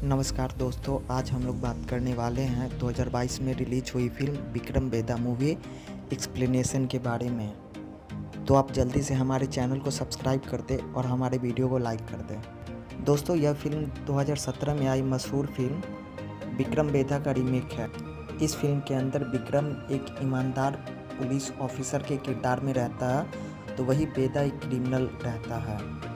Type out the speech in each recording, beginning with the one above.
नमस्कार दोस्तों, आज हम लोग बात करने वाले हैं 2022 में रिलीज हुई फिल्म विक्रम बेदा मूवी एक्सप्लेनेशन के बारे में। तो आप जल्दी से हमारे चैनल को सब्सक्राइब कर दें और हमारे वीडियो को लाइक कर दें। दोस्तों, यह फिल्म 2017 में आई मशहूर फिल्म विक्रम बेदा का रीमेक है। इस फिल्म के अंदर विक्रम एक ईमानदार पुलिस ऑफिसर के किरदार में रहता है, तो वही बेदा एक क्रिमिनल रहता है।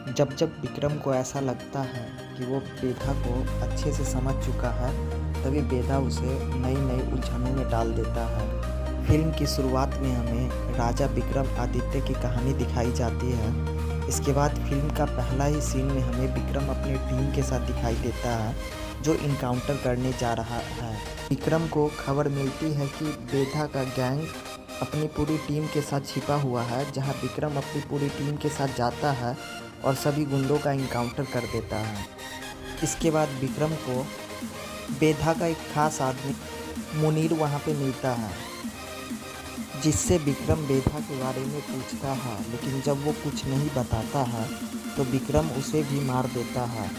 जब जब विक्रम को ऐसा लगता है कि वो बेदा को अच्छे से समझ चुका है, तभी बेदा उसे नई नई उलझनों में डाल देता है। फिल्म की शुरुआत में हमें राजा विक्रम आदित्य की कहानी दिखाई जाती है। इसके बाद फिल्म का पहला ही सीन में हमें विक्रम अपनी टीम के साथ दिखाई देता है, जो इनकाउंटर करने जा रहा है। विक्रम को खबर मिलती है कि बेदा का गैंग अपनी पूरी टीम के साथ छिपा हुआ है, जहां विक्रम अपनी पूरी टीम के साथ जाता है और सभी गुंडों का इनकाउंटर कर देता है। इसके बाद विक्रम को बेदा का एक खास आदमी मुनीर वहां पे मिलता है, जिससे विक्रम बेदा के बारे में पूछता है, लेकिन जब वो कुछ नहीं बताता है तो विक्रम उसे भी मार देता है।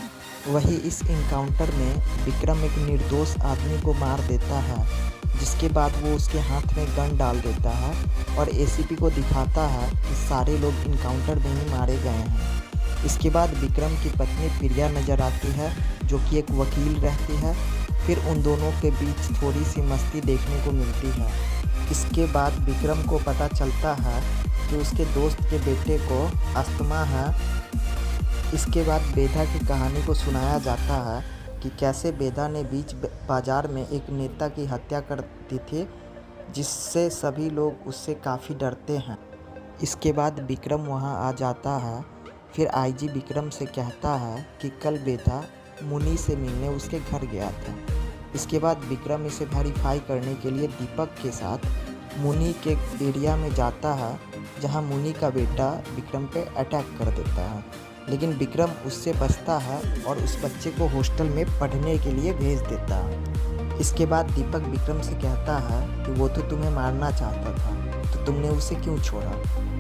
वही इस इनकाउंटर में विक्रम एक निर्दोष आदमी को मार देता है, जिसके बाद वो उसके हाथ में गन डाल देता है और एसीपी को दिखाता है कि सारे लोग इनकाउंटर में ही मारे गए हैं। इसके बाद विक्रम की पत्नी प्रिया नज़र आती है, जो कि एक वकील रहती है। फिर उन दोनों के बीच थोड़ी सी मस्ती देखने को मिलती है। इसके बाद विक्रम को पता चलता है कि उसके दोस्त के बेटे को अस्थमा है। इसके बाद बेदा की कहानी को सुनाया जाता है कि कैसे बेदा ने बीच बाजार में एक नेता की हत्या कर दी थी, जिससे सभी लोग उससे काफ़ी डरते हैं। इसके बाद विक्रम वहां आ जाता है। फिर आईजी विक्रम से कहता है कि कल बेदा मुनी से मिलने उसके घर गया था। इसके बाद विक्रम इसे वेरीफाई करने के लिए दीपक के साथ मुनी के एरिया में जाता है, जहां मुनी का बेटा विक्रम पे अटैक कर देता है, लेकिन विक्रम उससे बचता है और उस बच्चे को हॉस्टल में पढ़ने के लिए भेज देता है। इसके बाद दीपक विक्रम से कहता है कि वो तो तुम्हें मारना चाहता था, तो तुमने उसे क्यों छोड़ा?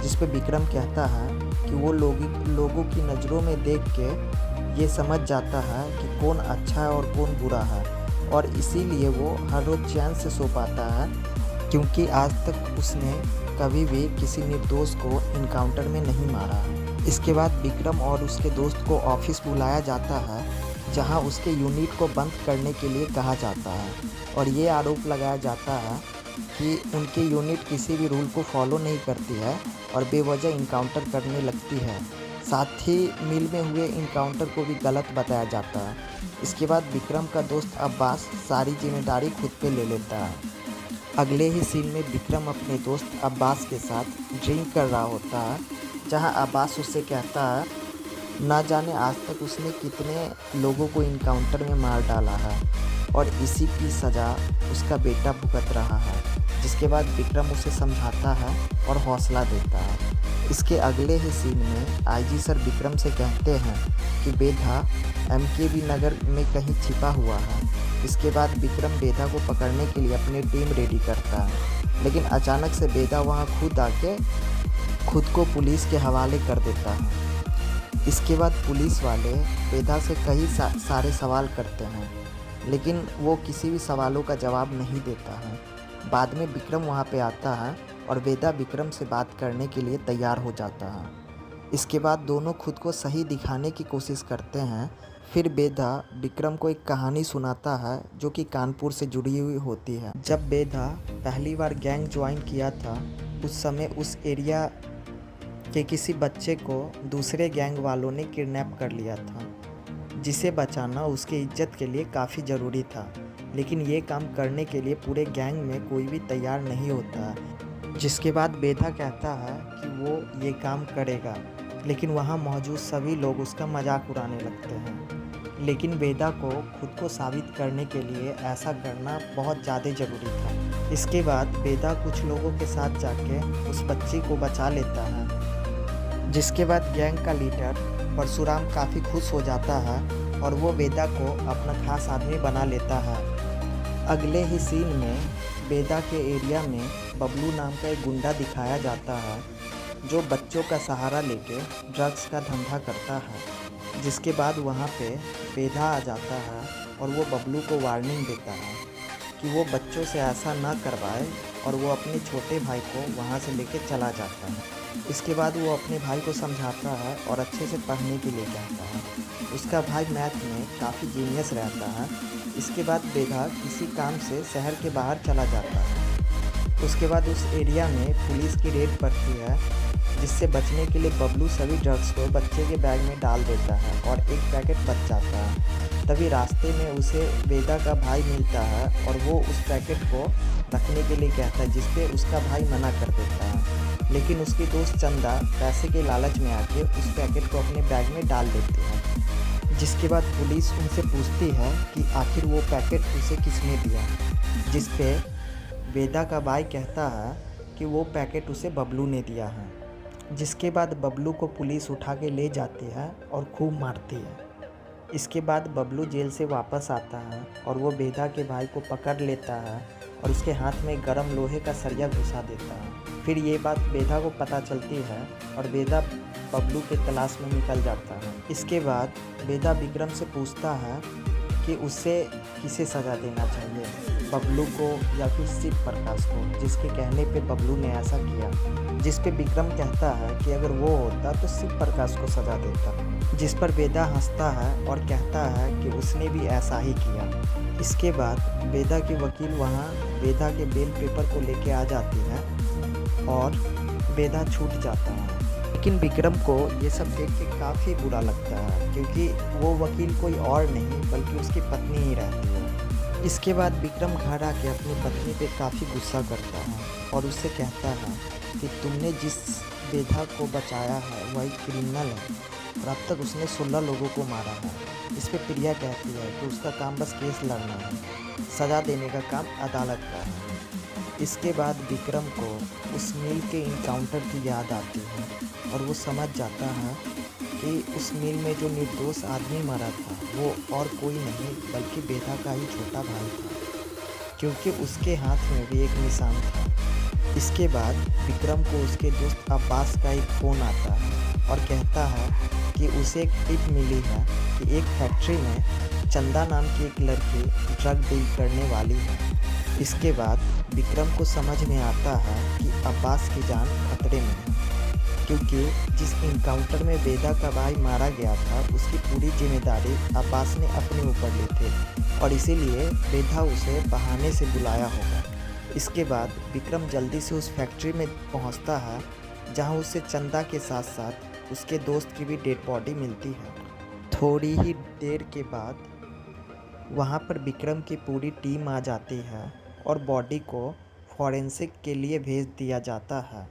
जिस पे विक्रम कहता है कि वो लोगों की नज़रों में देख के ये समझ जाता है कि कौन अच्छा है और कौन बुरा है, और इसीलिए वो हर रोज़ चैन से सो पाता है, क्योंकि आज तक उसने कभी भी किसी निर्दोष को इनकाउंटर में नहीं मारा। इसके बाद विक्रम और उसके दोस्त को ऑफिस बुलाया जाता है, जहां उसके यूनिट को बंद करने के लिए कहा जाता है, और ये आरोप लगाया जाता है कि उनकी यूनिट किसी भी रूल को फॉलो नहीं करती है और बेवजह इनकाउंटर करने लगती है। साथ ही मिल में हुए इनकाउंटर को भी गलत बताया जाता है। इसके बाद विक्रम का दोस्त अब्बास सारी जिम्मेदारी खुद पे ले लेता है। अगले ही सीन में विक्रम अपने दोस्त अब्बास के साथ ड्रिंक कर रहा होता है, जहां अब्बास उससे कहता है ना जाने आज तक उसने कितने लोगों को इनकाउंटर में मार डाला है, और इसी की सज़ा उसका बेटा भुगत रहा है। जिसके बाद विक्रम उसे समझाता है और हौसला देता है। इसके अगले ही सीन में आईजी सर विक्रम से कहते हैं कि बेदा एमकेबी नगर में कहीं छिपा हुआ है। इसके बाद विक्रम बेदा को पकड़ने के लिए अपनी टीम रेडी करता है, लेकिन अचानक से बेदा वहां खुद को पुलिस के हवाले कर देता है। इसके बाद पुलिस वाले बेदा से कई सारे सवाल करते हैं, लेकिन वो किसी भी सवालों का जवाब नहीं देता है। बाद में विक्रम वहाँ पे आता है और बेदा विक्रम से बात करने के लिए तैयार हो जाता है। इसके बाद दोनों खुद को सही दिखाने की कोशिश करते हैं। फिर बेदा विक्रम को एक कहानी सुनाता है, जो कि कानपुर से जुड़ी हुई होती है। जब बेदा पहली बार गैंग ज्वाइन किया था, उस समय उस एरिया के किसी बच्चे को दूसरे गैंग वालों ने किडनैप कर लिया था, जिसे बचाना उसकी इज्जत के लिए काफ़ी ज़रूरी था। लेकिन ये काम करने के लिए पूरे गैंग में कोई भी तैयार नहीं होता, जिसके बाद बेदा कहता है कि वो ये काम करेगा, लेकिन वहाँ मौजूद सभी लोग उसका मजाक उड़ाने लगते हैं। लेकिन बेदा को खुद को साबित करने के लिए ऐसा करना बहुत ज़्यादा ज़रूरी था। इसके बाद बेदा कुछ लोगों के साथ जाके उस बच्ची को बचा लेता है, जिसके बाद गैंग का लीडर परशुराम काफ़ी खुश हो जाता है और वो बेदा को अपना खास आदमी बना लेता है। अगले ही सीन में बेदा के एरिया में बबलू नाम का एक गुंडा दिखाया जाता है, जो बच्चों का सहारा लेके ड्रग्स का धंधा करता है। जिसके बाद वहाँ पे बेधा आ जाता है और वो बबलू को वार्निंग देता है कि वो बच्चों से ऐसा ना करवाए, और वो अपने छोटे भाई को वहाँ से लेके चला जाता है। इसके बाद वो अपने भाई को समझाता है और अच्छे से पढ़ने के लिए कहता है। उसका भाई मैथ में काफ़ी जीनियस रहता है। इसके बाद बेधा किसी काम से शहर के बाहर चला जाता है। उसके बाद उस एरिया में पुलिस की रेड पड़ती है, जिससे बचने के लिए बबलू सभी ड्रग्स को बच्चे के बैग में डाल देता है और एक पैकेट बच जाता है। तभी रास्ते में उसे बेदा का भाई मिलता है और वो उस पैकेट को रखने के लिए कहता है, जिस पे उसका भाई मना कर देता है। लेकिन उसकी दोस्त चंदा पैसे के लालच में आके उस पैकेट को अपने बैग में डाल देती है। जिसके बाद पुलिस उनसे पूछती है कि आखिर वो पैकेट उसे किसने दिया, जिस पे बेदा का भाई कहता है कि वो पैकेट उसे बबलू ने दिया है। जिसके बाद बबलू को पुलिस उठा के ले जाती है और खूब मारती है। इसके बाद बबलू जेल से वापस आता है और वो बेदा के भाई को पकड़ लेता है और उसके हाथ में गरम लोहे का सरिया घुसा देता है। फिर ये बात बेदा को पता चलती है और बेदा बबलू के तलाश में निकल जाता है। इसके बाद बेदा विक्रम से पूछता है कि उसे किसे सज़ा देना चाहिए, बबलू को या फिर शिव प्रकाश को, जिसके कहने पे बबलू ने ऐसा किया। जिस पे विक्रम कहता है कि अगर वो होता तो शिव प्रकाश को सज़ा देता, जिस पर बेदा हंसता है और कहता है कि उसने भी ऐसा ही किया। इसके बाद बेदा के वकील वहाँ बेदा के बेल पेपर को लेके आ जाती है और बेदा छूट जाता है। लेकिन विक्रम को ये सब देख के काफ़ी बुरा लगता है, क्योंकि वो वकील कोई और नहीं बल्कि उसकी पत्नी ही रहती है। इसके बाद विक्रम घर आके अपनी पत्नी पे काफ़ी गुस्सा करता है और उससे कहता है कि तुमने जिस बेधा को बचाया है वही क्रिमिनल है और अब तक उसने 16 लोगों को मारा है। इस पे प्रिया कहती है कि उसका काम बस केस लड़ना है, सज़ा देने का काम अदालत का है। इसके बाद विक्रम को उस मिल के इनकाउंटर की याद आती है और वो समझ जाता है कि उस मिल में जो निर्दोष आदमी मरा था वो और कोई नहीं बल्कि बेधा का ही छोटा भाई था, क्योंकि उसके हाथ में भी एक निशान था। इसके बाद विक्रम को उसके दोस्त अब्बास का एक फ़ोन आता है और कहता है कि उसे एक टिप मिली है कि एक फैक्ट्री में चंदा नाम की एक लड़की ड्रग डील करने वाली है। इसके बाद विक्रम को समझ में आता है कि अब्बास की जान खतरे में है, क्योंकि जिस इनकाउंटर में बेदा का भाई मारा गया था उसकी पूरी जिम्मेदारी अब्बास ने अपने ऊपर ली थी और इसीलिए बेदा उसे बहाने से बुलाया होगा। इसके बाद विक्रम जल्दी से उस फैक्ट्री में पहुंचता है, जहां उसे चंदा के साथ साथ उसके दोस्त की भी डेड बॉडी मिलती है। थोड़ी ही देर के बाद वहां पर विक्रम की पूरी टीम आ जाती है और बॉडी को फॉरेंसिक के लिए भेज दिया जाता है।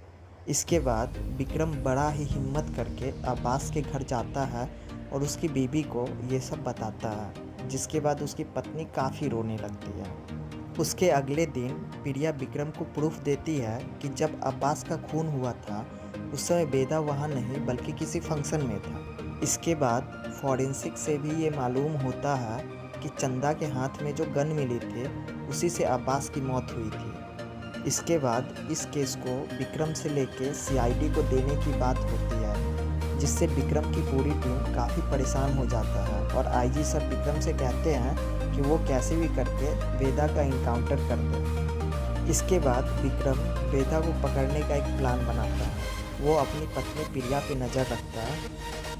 इसके बाद विक्रम बड़ा ही हिम्मत करके अब्बास के घर जाता है और उसकी बीवी को ये सब बताता है, जिसके बाद उसकी पत्नी काफ़ी रोने लगती है। उसके अगले दिन प्रिया विक्रम को प्रूफ देती है कि जब अब्बास का खून हुआ था उस समय बेदा वहाँ नहीं बल्कि किसी फंक्शन में था। इसके बाद फॉरेंसिक से भी ये मालूम होता है कि चंदा के हाथ में जो गन मिली थी उसी से अब्बास की मौत हुई थी। इसके बाद इस केस को विक्रम से लेके सीआईडी को देने की बात होती है, जिससे विक्रम की पूरी टीम काफ़ी परेशान हो जाता है और आईजी सर विक्रम से कहते हैं कि वो कैसे भी करके बेदा का इनकाउंटर कर दे। इसके बाद विक्रम बेदा को पकड़ने का एक प्लान बनाता है। वो अपनी पत्नी प्रिया पे नज़र रखता है।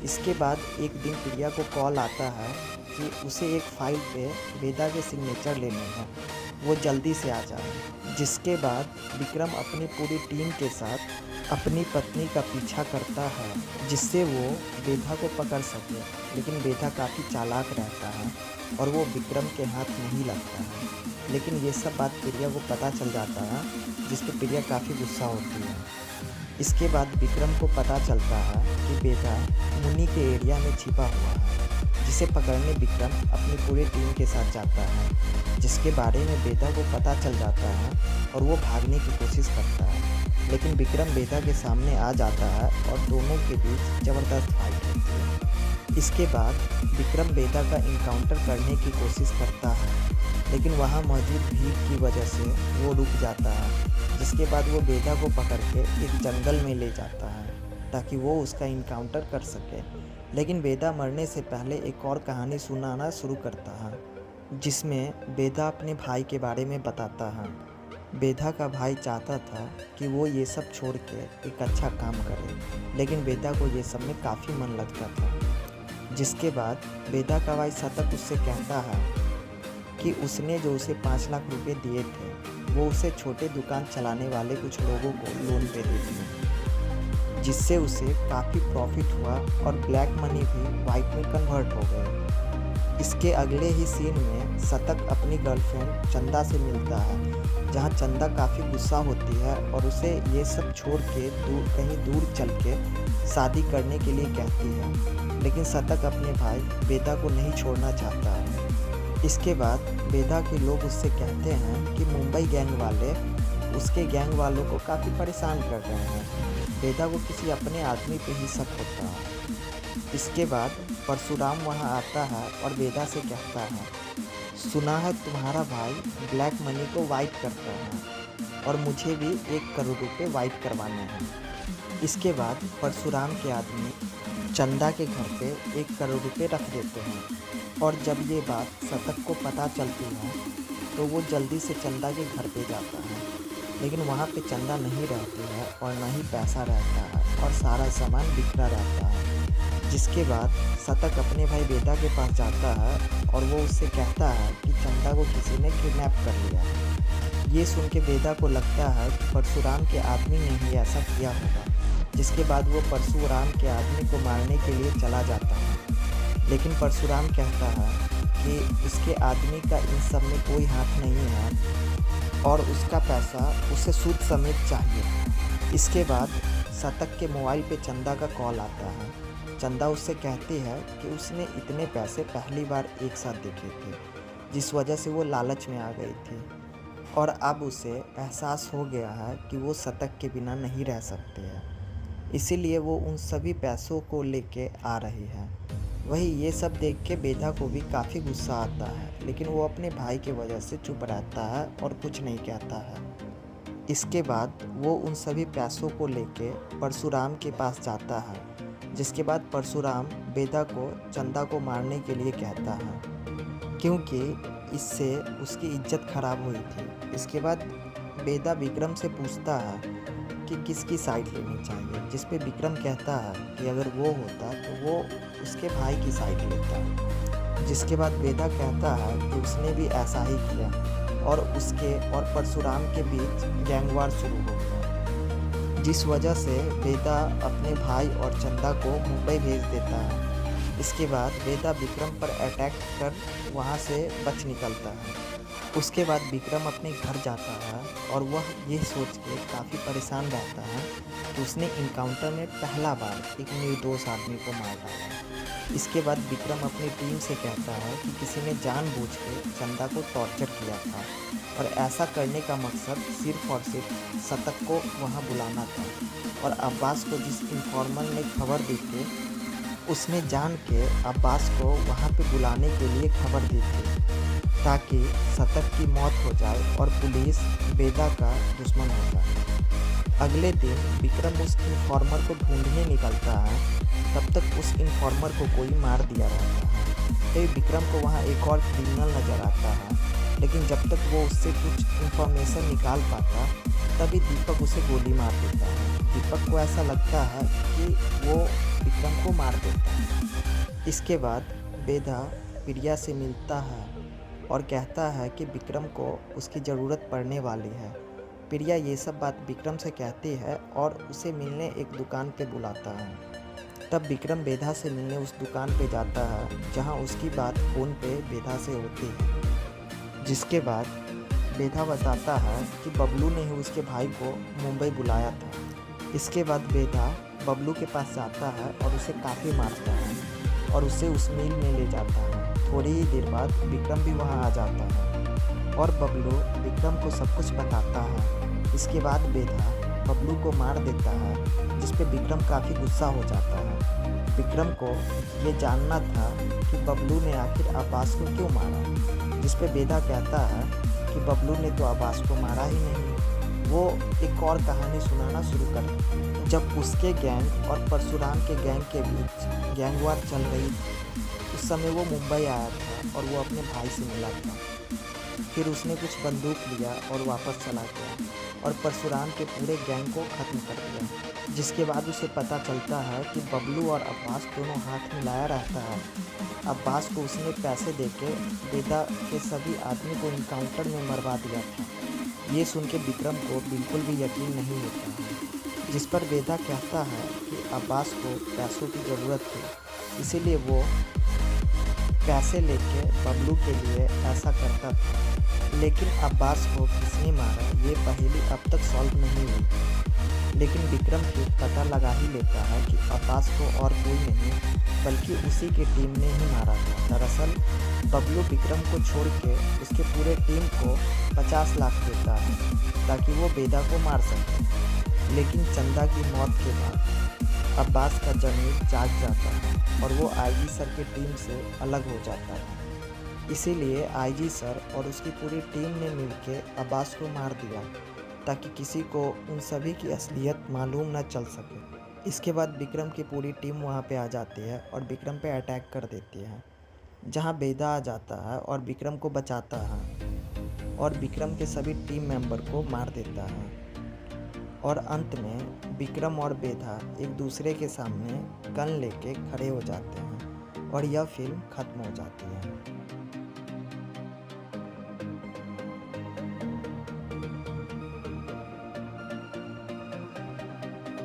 इसके बाद एक दिन प्रिया को कॉल आता है कि उसे एक फाइल पे बेदा के सिग्नेचर लेने हैं, वो जल्दी से आ जाए। जिसके बाद विक्रम अपनी पूरी टीम के साथ अपनी पत्नी का पीछा करता है, जिससे वो बेदा को पकड़ सके। लेकिन बेदा काफ़ी चालाक रहता है और वो विक्रम के हाथ नहीं लगता है। लेकिन ये सब बात प्रिया को पता चल जाता है, जिस पर प्रिया काफ़ी गुस्सा होती है। इसके बाद विक्रम को पता चलता है कि बेदा मुनि के एरिया में छिपा हुआ है, जिसे पकड़ने विक्रम अपनी पूरी टीम के साथ जाता है, जिसके बारे में बेदा को पता चल जाता है और वो भागने की कोशिश करता है। लेकिन विक्रम बेदा के सामने आ जाता है और दोनों के बीच ज़बरदस्त फाइट होती है। इसके बाद विक्रम बेदा का इनकाउंटर करने की कोशिश करता है, लेकिन वहाँ मौजूद भीड़ की वजह से वो रुक जाता है। जिसके बाद वो बेदा को पकड़ के एक जंगल में ले जाता है ताकि वो उसका इनकाउंटर कर सके। लेकिन बेदा मरने से पहले एक और कहानी सुनाना शुरू करता है, जिसमें बेदा अपने भाई के बारे में बताता है। बेदा का भाई चाहता था कि वो ये सब छोड़ के एक अच्छा काम करे, लेकिन बेदा को ये सब में काफ़ी मन लगता था। जिसके बाद बेदा का भाई शतक उससे कहता है कि उसने जो उसे 5 लाख रुपए दिए थे वो उसे छोटे दुकान चलाने वाले कुछ लोगों को लोन पे दे दिए, जिससे उसे काफ़ी प्रॉफिट हुआ और ब्लैक मनी भी वाइट में कन्वर्ट हो गए। इसके अगले ही सीन में शतक अपनी गर्लफ्रेंड चंदा से मिलता है, जहां चंदा काफ़ी गुस्सा होती है और उसे ये सब छोड़ के कहीं दूर चल के शादी करने के लिए कहती है, लेकिन शतक अपने भाई बेदा को नहीं छोड़ना चाहता है। इसके बाद बेदा के लोग उससे कहते हैं कि मुंबई गैंग वाले उसके गैंग वालों को काफ़ी परेशान कर रहे हैं। बेदा को किसी अपने आदमी पे ही शक होता है। इसके बाद परशुराम वहां आता है और बेदा से कहता है, सुना है तुम्हारा भाई ब्लैक मनी को वाइट करता है और मुझे भी 1 करोड़ रुपए वाइट करवाने हैं। इसके बाद परशुराम के आदमी चंदा के घर पे 1 करोड़ रुपए रख देते हैं और जब ये बात शतक को पता चलती है तो वो जल्दी से चंदा के घर पे जाता है, लेकिन वहाँ पे चंदा नहीं रहती है और ना ही पैसा रहता है और सारा सामान बिखरा रहता है। जिसके बाद शतक अपने भाई बेदा के पास जाता है और वो उससे कहता है कि चंदा को किसी ने किडनैप कर लिया है। ये सुन के बेदा को लगता है कि परशुराम के आदमी ने ही ऐसा किया होगा। जिसके बाद वो परशुराम के आदमी को मारने के लिए चला जाता है, लेकिन परशुराम कहता है कि उसके आदमी का इन सब में कोई हाथ नहीं है और उसका पैसा उसे सूद समेत चाहिए। इसके बाद शतक के मोबाइल पे चंदा का कॉल आता है। चंदा उससे कहती है कि उसने इतने पैसे पहली बार एक साथ देखे थे, जिस वजह से वो लालच में आ गई थी और अब उसे एहसास हो गया है कि वो शतक के बिना नहीं रह सकते हैं, इसीलिए वो उन सभी पैसों को लेके आ रही है। वही ये सब देख के बेदा को भी काफ़ी गुस्सा आता है, लेकिन वो अपने भाई की वजह से चुप रहता है और कुछ नहीं कहता है। इसके बाद वो उन सभी पैसों को लेके परशुराम के पास जाता है, जिसके बाद परशुराम बेदा को चंदा को मारने के लिए कहता है, क्योंकि इससे उसकी इज्जत खराब हुई थी। इसके बाद बेदा विक्रम से पूछता है कि किसकी साइड लेनी चाहिए, जिस पे विक्रम कहता है कि अगर वो होता तो वो उसके भाई की साइड लेता। जिसके बाद बेदा कहता है कि उसने भी ऐसा ही किया और उसके और परशुराम के बीच गैंगवार शुरू हो गया, जिस वजह से बेदा अपने भाई और चंदा को मुंबई भेज देता है। इसके बाद बेदा विक्रम पर अटैक कर वहाँ से बच निकलता है। उसके बाद विक्रम अपने घर जाता है और वह ये सोच के काफ़ी परेशान रहता है कि उसने इनकाउंटर में पहला बार एक निर्दोष आदमी को मार डाला। इसके बाद विक्रम अपनी टीम से कहता है कि किसी ने जानबूझ के चंदा को टॉर्चर किया था और ऐसा करने का मकसद सिर्फ और सिर्फ शतक को वहाँ बुलाना था और अब्बास को जिस इन्फॉर्मर ने खबर दी थी उसने जान के अब्बास को वहाँ पे बुलाने के लिए खबर दी थी ताकि शतक की मौत हो जाए और पुलिस बेदा का दुश्मन हो जाए। अगले दिन विक्रम उस इन्फॉर्मर को ढूंढने निकलता है, तब तक उस इन्फॉर्मर को कोई मार दिया रहता है। फिर विक्रम को वहाँ एक और क्रिमिनल नज़र आता है, लेकिन जब तक वो उससे कुछ इन्फॉर्मेशन निकाल पाता तभी दीपक उसे गोली मार देता है। दीपक को ऐसा लगता है कि वो विक्रम को मार देता है। इसके बाद बेदा प्रिया से मिलता है और कहता है कि विक्रम को उसकी ज़रूरत पड़ने वाली है। प्रिया ये सब बात विक्रम से कहती है और उसे मिलने एक दुकान पे बुलाता है। तब विक्रम बेदा से मिलने उस दुकान पे जाता है, जहां उसकी बात फ़ोन पे बेदा से होती है। जिसके बाद बेदा बताता है कि बबलू ने ही उसके भाई को मुंबई बुलाया था। इसके बाद बेदा बबलू के पास जाता है और उसे काफ़ी मारता है और उसे उस मिल में ले जाता है। थोड़ी ही देर बाद विक्रम भी वहां आ जाता है और बबलू विक्रम को सब कुछ बताता है। इसके बाद बेदा बबलू को मार देता है, जिस पे विक्रम काफ़ी गुस्सा हो जाता है। विक्रम को ये जानना था कि बबलू ने आखिर अब्बास को क्यों मारा, जिस पे बेदा कहता है कि बबलू ने तो अब्बास को मारा ही नहीं, वो एक और कहानी सुनाना शुरू कर। जब उसके गैंग और परशुराम के गैंग के बीच गैंग वार चल रही थी, उस समय वो मुंबई आया था और वो अपने भाई से मिला था। फिर उसने कुछ बंदूक लिया और वापस चला गया और परशुराम के पूरे गैंग को ख़त्म कर दिया। जिसके बाद उसे पता चलता है कि बबलू और अब्बास दोनों हाथ मिलाया रहता है। अब्बास को उसने पैसे देके बेदा के सभी आदमी को इनकाउंटर में मरवा दिया था। ये सुन के विक्रम को बिल्कुल भी यकीन नहीं होता है, जिस पर बेदा कहता है कि अब्बास को पैसों की ज़रूरत थी, इसीलिए वो पैसे लेके बबलू के लिए ऐसा करता था। लेकिन अब्बास को किसने मारा ये पहेली अब तक सॉल्व नहीं हुई। लेकिन विक्रम फिर पता लगा ही लेता है कि अब्बास को और कोई नहीं बल्कि उसी की टीम ने ही मारा था। दरअसल बबलू विक्रम को छोड़ के उसके पूरे टीम को 50 लाख देता है ताकि वो बेदा को मार सके। लेकिन चंदा की मौत के बाद अब्बास का ज़मीर जाग जाता है और वो आईजी सर की टीम से अलग हो जाता है। इसीलिए आईजी सर और उसकी पूरी टीम ने मिलकर अब्बास को मार दिया ताकि किसी को उन सभी की असलियत मालूम न चल सके। इसके बाद विक्रम की पूरी टीम वहाँ पे आ जाती है और विक्रम पे अटैक कर देती है, जहाँ बेदा आ जाता है और विक्रम को बचाता है और विक्रम के सभी टीम मेंबर को मार देता है। और अंत में विक्रम और बेदा एक दूसरे के सामने गन लेके खड़े हो जाते हैं और यह फिल्म ख़त्म हो जाती है।